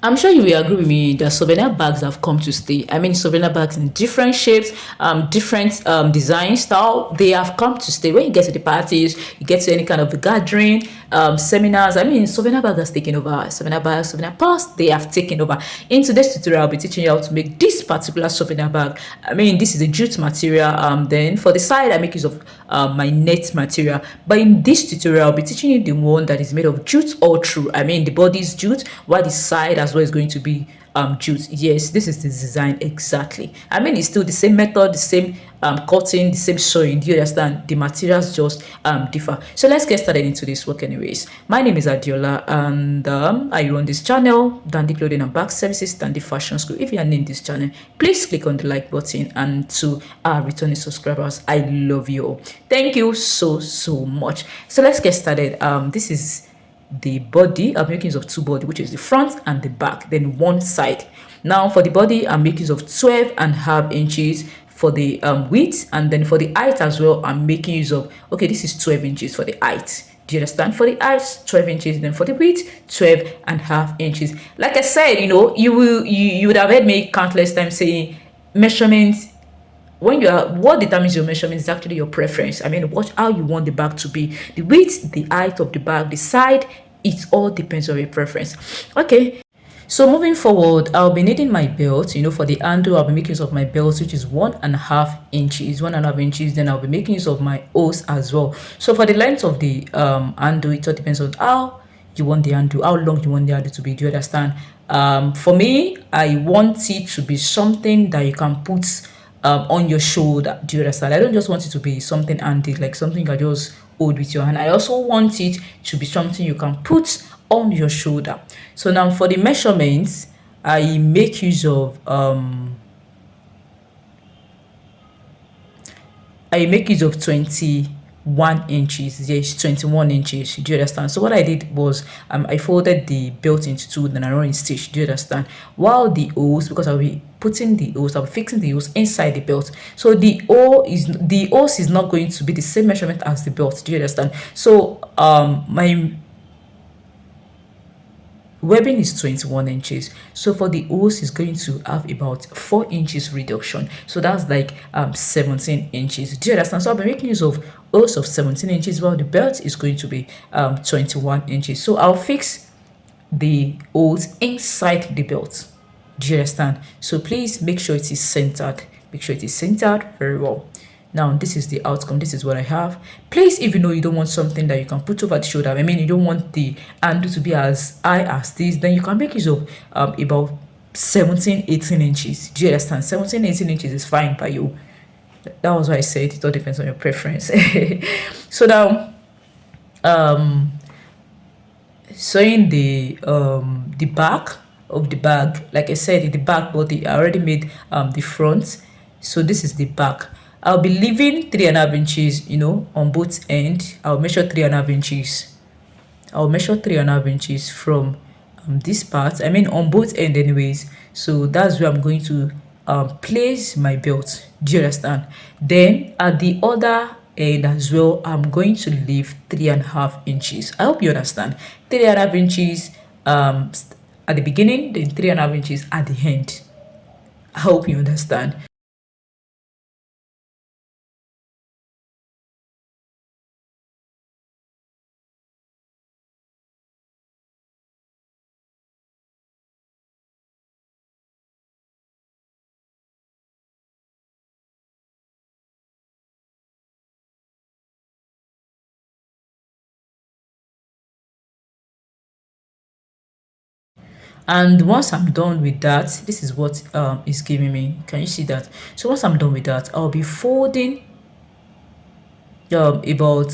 I'm sure you will agree with me that souvenir bags have come to stay. I mean, souvenir bags in different shapes, different design style, they have come to stay. When you get to the parties, you get to any kind of a gathering, seminars. I mean, souvenir bag has taken over. Souvenir bags, souvenir purse, they have taken over. In today's tutorial, I'll be teaching you how to make this particular souvenir bag. I mean, this is a jute material. Then for the side, I make use of my net material. But in this tutorial, I'll be teaching you the one that is made of jute all through. I mean, the body is jute, while the side as well is going to be jute. Yes, this is the design exactly. I mean, it's still the same method, the same cutting, the same sewing. Do you understand? The materials just differ. So let's get started into this work anyways. My name is Adiola, and I run this channel, Dandy Clothing and Bag Services, Dandy Fashion School. If you are new in this channel, please click on the like button, and to our returning subscribers, I love you all. Thank you so much. So let's get started. This is the body. I'm making use of two body, which is the front and the back, then one side. Now for the body, I'm making use of 12.5 inches for the width, and then for the height as well, I'm making use of, okay, this is 12 inches for the height. Do you understand? For the height, 12 inches, then for the width, 12.5 inches. Like I said, you would have heard me countless times saying measurements. What determines your measurement is actually your preference. I mean, watch how you want the bag to be. The width, the height of the bag, the side, it all depends on your preference. Okay, so moving forward, I'll be needing my belt. For the handle, I'll be making use of my belt, which is 1.5 inches. 1.5 inches. Then I'll be making use of my hose as well. So for the length of the handle, it all depends on how you want the handle, how long you want the handle to be. Do you understand? For me, I want it to be something that you can put on your shoulder. Do you understand? I don't just want it to be something handy, like something you can just hold with your hand. I also want it to be something you can put on your shoulder. So now for the measurements, I make use of 21 inches. Yes, 21 inches. Do you understand? So what I did was I folded the belt into two, then I run in stitch. Do you understand? While the hose, because I'll be putting the hose, I'll be fixing the hose inside the belt. So the hose is not going to be the same measurement as the belt. Do you understand? So my webbing is 21 inches. So for the hose is going to have about 4 inches reduction. So that's like 17 inches. Do you understand? So I'll be making use of hose of 17 inches, while the belt is going to be 21 inches. So I'll fix the hose inside the belt. Do you understand? So please make sure it is centered. Make sure it is centered very well. Now, this is the outcome. This is what I have. Please, if you know you don't want something that you can put over the shoulder, I mean, you don't want the handle to be as high as this, then you can make use of about 17-18 inches. Do you understand? 17-18 inches is fine by you. That was why I said it all depends on your preference. So now, sewing the back of the bag. Like I said, the back body, I already made the front. So this is the back. I'll be leaving 3.5 inches, on both ends. I'll measure 3.5 inches. I'll measure 3.5 inches from this part. I mean, on both ends anyways. So that's where I'm going to place my belt. Do you understand? Then at the other end as well, I'm going to leave 3.5 inches. I hope you understand. 3.5 inches at the beginning, then 3.5 inches at the end. I hope you understand. And once I'm done with that, this is what is giving me. Can you see that? So once I'm done with that, I'll be folding about,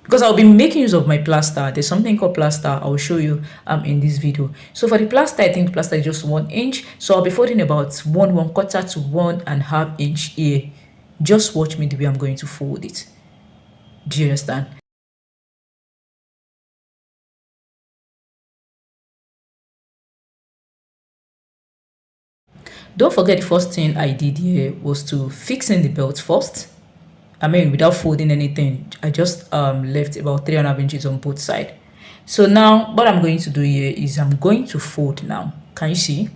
because I'll be making use of my plaster. There's something called plaster. I'll show you in this video. So for the plaster, I think the plaster is just 1 inch. So I'll be folding about 1/4 to 1.5 inch here. Just watch me the way I'm going to fold it. Do you understand? Don't forget, the first thing I did here was to fix in the belt first. I mean, without folding anything, I just left about 3.5 inches on both sides. So now what I'm going to do here is I'm going to fold now. Can you see?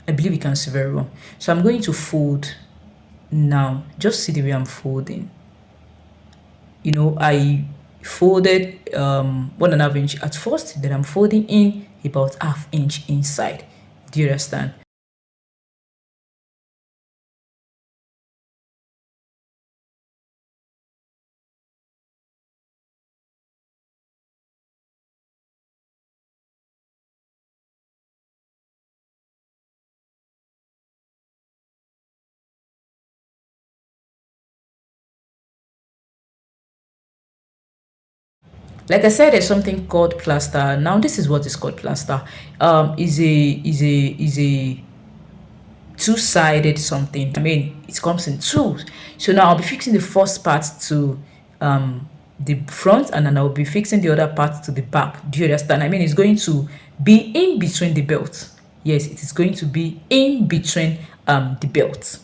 I believe you can see very well. So I'm going to fold now. Just see the way I'm folding. I folded 1.5 inch at first, then I'm folding in about half inch inside. Do you understand? Like I said, there's something called plaster. Now this is what is called plaster. Is a two-sided something. I mean, it comes in two. So now I'll be fixing the first part to the front, and then I'll be fixing the other part to the back. Do you understand? I mean, it's going to be in between the belts. Yes, it is going to be in between the belts.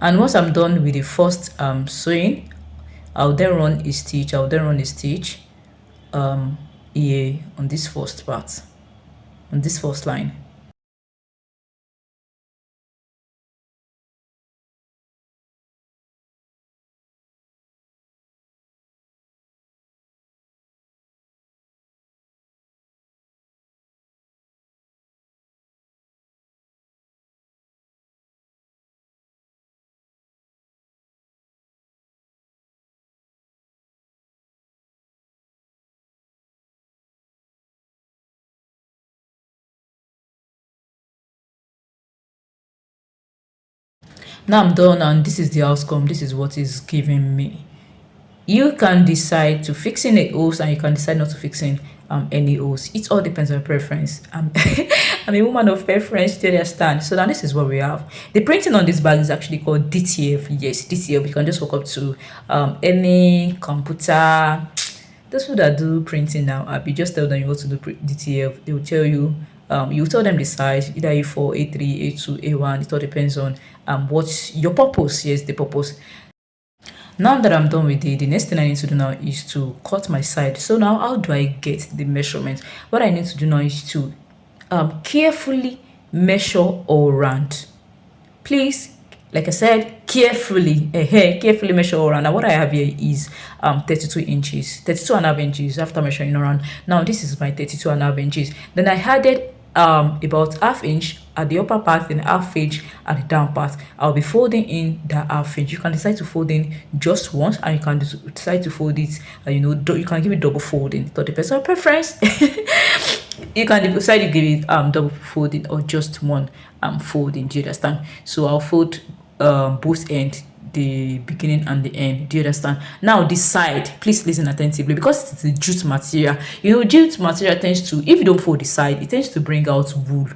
And once I'm done with the first sewing, I'll then run a stitch. I'll then run a stitch here on this first part, on this first line. Now I'm done, and this is the outcome. This is what is giving me. You can decide to fix in a hose, and you can decide not to fix in any hose. It all depends on preference. I'm a woman of preference, do you understand? So now this is what we have. The printing on this bag is actually called DTF. Yes, DTF. You can just walk up to any computer. Those people that do printing now, you just tell them you want to do DTF. They will tell you. You tell them the size, either A4, A3, A2, A1. It all depends on what's your purpose. Yes, the purpose. Now that I'm done with it, the next thing I need to do now is to cut my side. So now how do I get the measurement? What I need to do now is to carefully measure all around. Please, like I said, carefully, carefully measure all around. Now what I have here is 32 inches, 32.5 inches after measuring around. Now this is my 32.5 inches. Then I added about half inch at the upper part and half inch at the down part. I'll be folding in that half inch. You can decide to fold in just once, and you can decide to fold it, you can give it double folding. So the personal preference. You can decide to give it double folding or just one folding. Do you understand? So I'll fold both ends, the beginning and the end. Do you understand? Now this side, please listen attentively, because it's a jute material. Jute material tends to, if you don't fold the side, it tends to bring out wool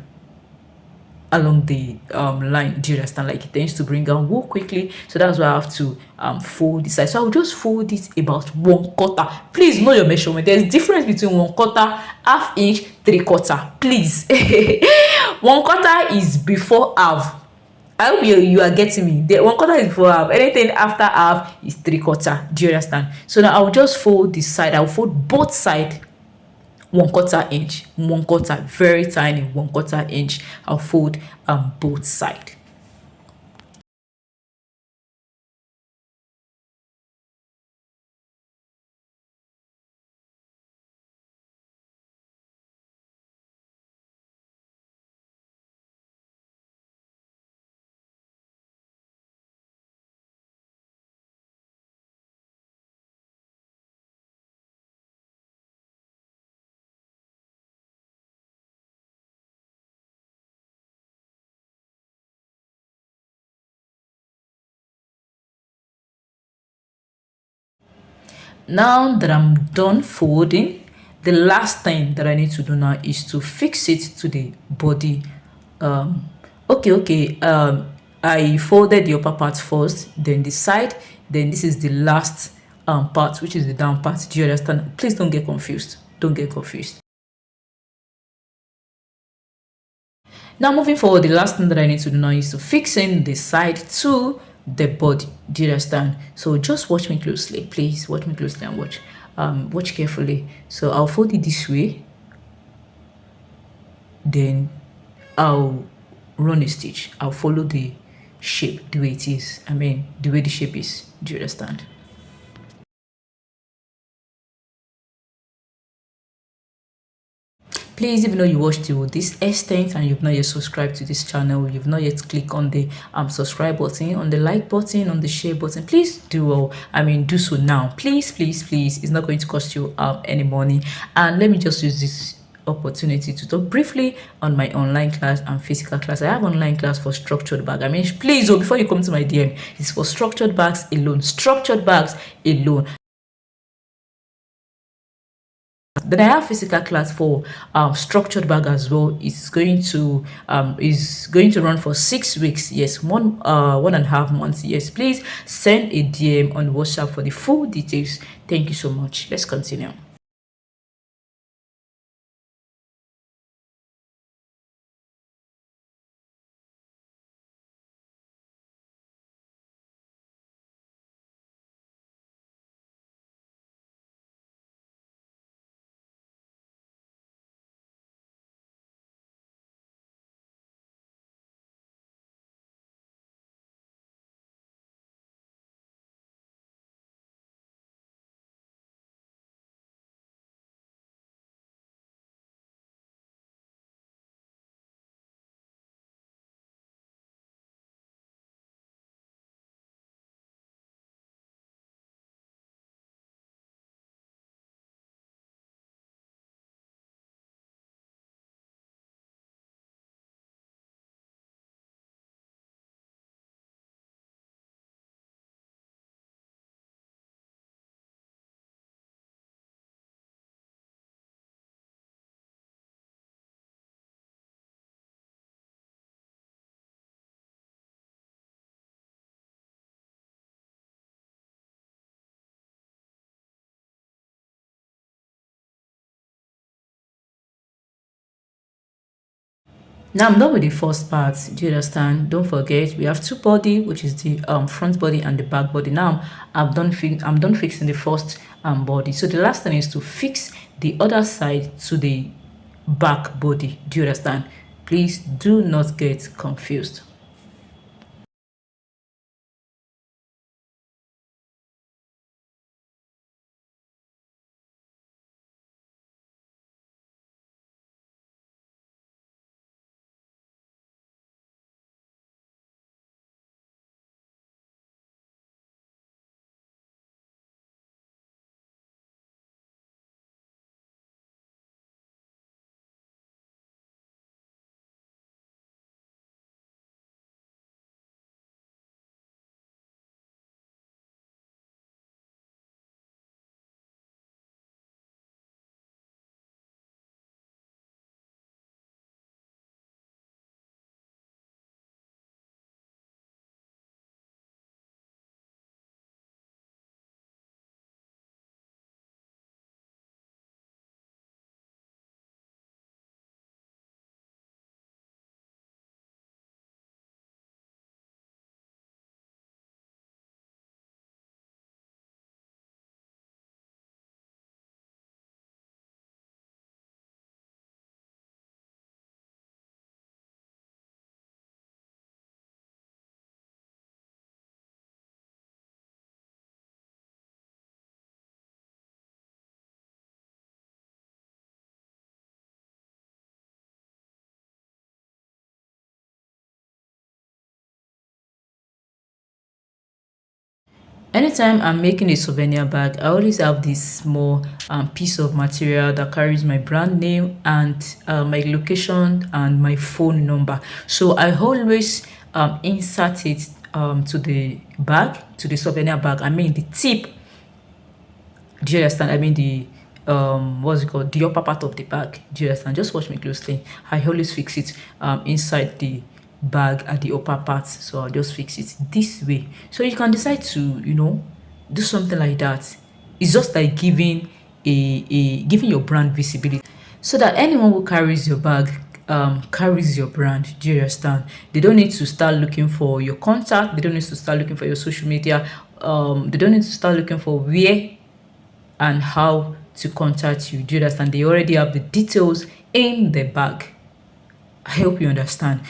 along the line. Do you understand? Like, it tends to bring out wool quickly, so that's why I have to fold the side. So I'll just fold it about 1/4. Please know your measurement. There's difference between 1/4, half inch, 3/4. Please. 1/4 is before half. I hope you are getting me. The 1/4 is before half. Anything after half is 3/4. Do you understand? So now I'll just fold this side. I'll fold both sides 1/4 inch, 1/4, very tiny 1/4 inch. I'll fold both side. Now that I'm done folding, the last thing that I need to do now is to fix it to the body. um I folded the upper part first, then the side, then this is the last part, which is the down part. Do you understand? Please don't get confused. Don't get confused. Now moving forward, the last thing that I need to do now is to fix in the side to the body. Do you understand? So just watch me closely. Please watch me closely and watch carefully. So I'll fold it this way, then I'll run a stitch. I'll follow the shape the way it is. I mean, the way the shape is. Do you understand? Please, even though you watched till this extent and you've not yet subscribed to this channel, you've not yet clicked on the subscribe button, on the like button, on the share button, please do so now. Please, please, please. It's not going to cost you any money. And let me just use this opportunity to talk briefly on my online class and physical class. I have online class for structured bag. I mean, please, before you come to my DM, it's for structured bags alone. Structured bags alone. Then I have physical class for structured bag as well. It's going to run for 6 weeks. Yes, 1.5 months. Yes, please send a DM on WhatsApp for the full details. Thank you so much. Let's continue. Now I'm done with the first part. Do you understand? Don't forget we have two body, which is the front body and the back body. Now I'm done fixing the first body. So the last thing is to fix the other side to the back body. Do you understand? Please do not get confused. Anytime I'm making a souvenir bag, I always have this small piece of material that carries my brand name and my location and my phone number. So I always insert it to the bag, to the souvenir bag. I mean the tip. Do you understand? I mean the what's it called, the upper part of the bag. Do you understand? Just watch me closely. I always fix it inside the bag at the upper part, so I'll just fix it this way. So you can decide to, do something like that. It's just like giving your brand visibility, so that anyone who carries your bag carries your brand. Do you understand? They don't need to start looking for your contact. They don't need to start looking for your social media. They don't need to start looking for where and how to contact you. Do you understand? They already have the details in the bag. I hope you understand.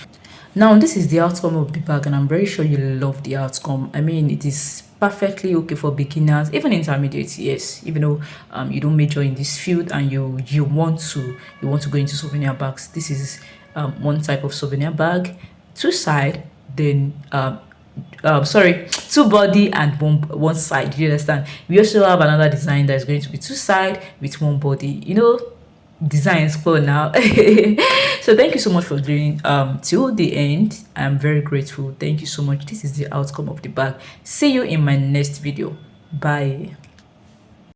Now, this is the outcome of the bag, and I'm very sure you love the outcome. I mean, it is perfectly okay for beginners, even intermediates. Yes, even though you don't major in this field and you want to go into souvenir bags. This is one type of souvenir bag, two side, then sorry, two body and one side. Do you understand? We also have another design that is going to be two side with one body. Designs cool now. So thank you so much for doing till the end. I'm very grateful. Thank you so much. This is the outcome of the bag. See you in my next video. Bye.